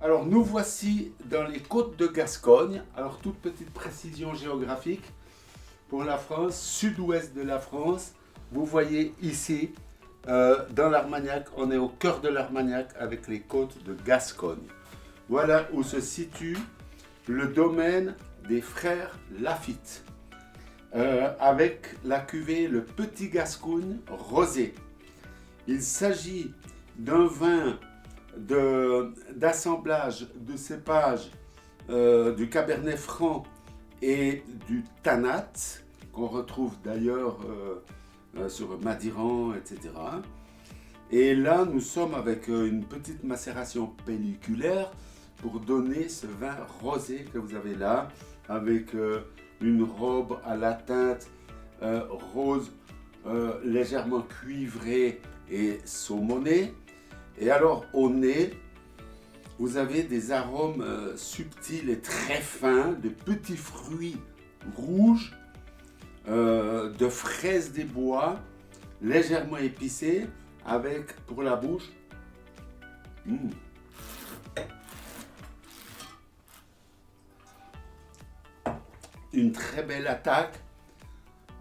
Alors nous voici dans les côtes de Gascogne. Alors toute petite précision géographique pour la France, sud-ouest de la France. Vous voyez ici, dans l'Armagnac, on est au cœur de l'Armagnac avec les côtes de Gascogne. Voilà où se situe le domaine des frères Laffitte, avec la cuvée le Petit Gascogne rosé. Il s'agit d'un vin d'assemblage de cépages du Cabernet Franc et du Tannat, qu'on retrouve d'ailleurs sur Madiran, etc. Et là, nous sommes avec une petite macération pelliculaire pour donner ce vin rosé que vous avez là, avec une robe à la teinte rose légèrement cuivrée et saumonée. Et alors au nez, vous avez des arômes subtils et très fins, de petits fruits rouges, de fraises des bois, légèrement épicées, avec pour la bouche une très belle attaque,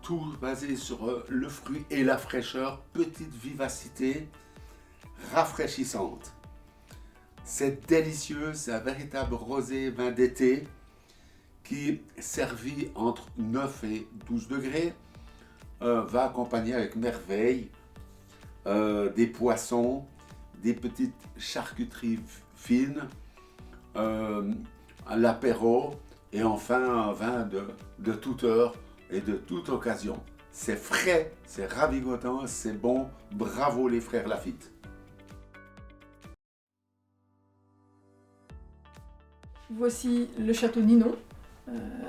tout basé sur le fruit et la fraîcheur, petite vivacité, rafraîchissante. C'est délicieux, c'est un véritable rosé vin d'été qui, servi entre 9 et 12 degrés, va accompagner avec merveille des poissons, des petites charcuteries fines, l'apéro et enfin un vin de toute heure et de toute occasion. C'est frais, c'est ravigotant, c'est bon. Bravo les frères Laffitte. Voici le château Ninon,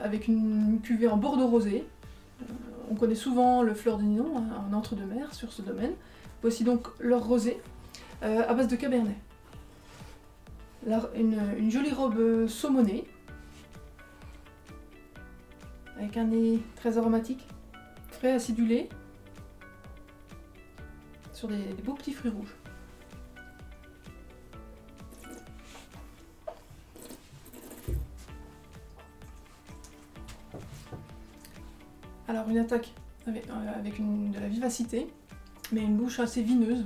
avec une cuvée en Bordeaux rosé. On connaît souvent le fleur de Ninon, en entre-deux-mers sur ce domaine. Voici donc leur rosé, à base de Cabernet. Une jolie robe saumonée, avec un nez très aromatique, frais acidulé, sur des beaux petits fruits rouges. Alors une attaque avec de la vivacité, mais une bouche assez vineuse.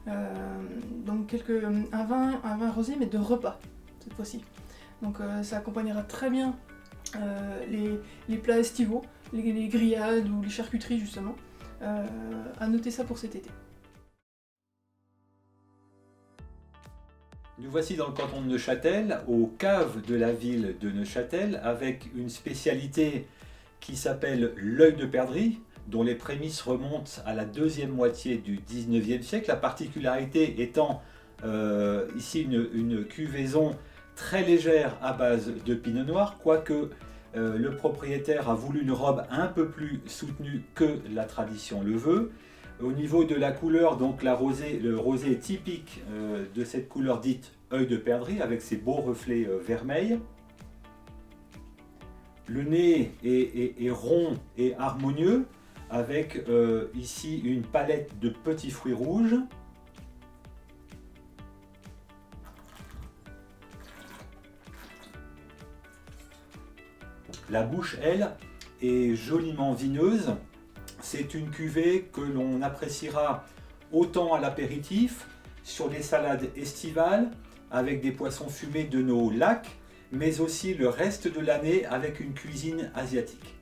Donc un vin rosé, mais de repas cette fois-ci. Donc ça accompagnera très bien les plats estivaux, les grillades ou les charcuteries justement. À noter ça pour cet été. Nous voici dans le canton de Neuchâtel, aux caves de la ville de Neuchâtel, avec une spécialité qui s'appelle l'œil de perdrix, dont les prémices remontent à la deuxième moitié du 19e siècle. La particularité étant ici une cuvaison très légère à base de pinot noir, quoique le propriétaire a voulu une robe un peu plus soutenue que la tradition le veut. Au niveau de la couleur, donc le rosé est typique de cette couleur dite œil de perdrix, avec ses beaux reflets vermeils. Le nez est rond et harmonieux, avec ici une palette de petits fruits rouges. La bouche, elle, est joliment vineuse. C'est une cuvée que l'on appréciera autant à l'apéritif, sur les salades estivales, avec des poissons fumés de nos lacs, mais aussi le reste de l'année avec une cuisine asiatique.